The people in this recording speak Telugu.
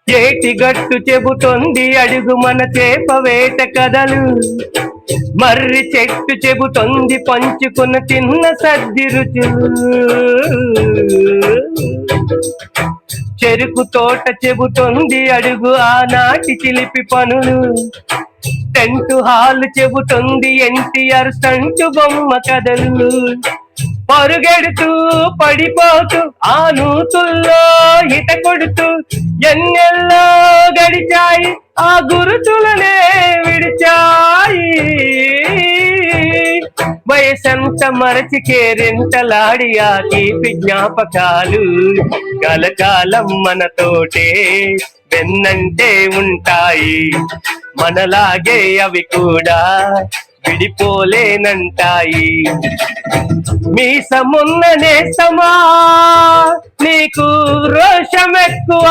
ఏటి గట్టు చెబుతోంది అడుగు మన చేప వేట కథలు, మర్రి చెట్టు చెబుతోంది పంచుకున్న చిన్న సద్ది రుచులు, చెరుకు తోట చెబుతోంది అడుగు ఆనాటి చిలిపి పనులు, టెంటు హాలు చెబుతోంది ఎన్టీఆర్ సంటు బొమ్మ కథలు, పరుగెడుతూ పడిపోతూ ఆ నూతుల్లో ఈత కొడుతూ ఎన్నెల్లో గడిచాయి ఆ గురుతులనే విడిచాయి, వయసంత మరచి కేరింతలాడి ఆ తీపి జ్ఞాపకాలు కలకాలం మనతోటే వెన్నంటే ఉంటాయి, మనలాగే అవి కూడా విడిపోలేనంటాయి. మీసమున్న నేస్తమా నీకు రోషమెక్కువ,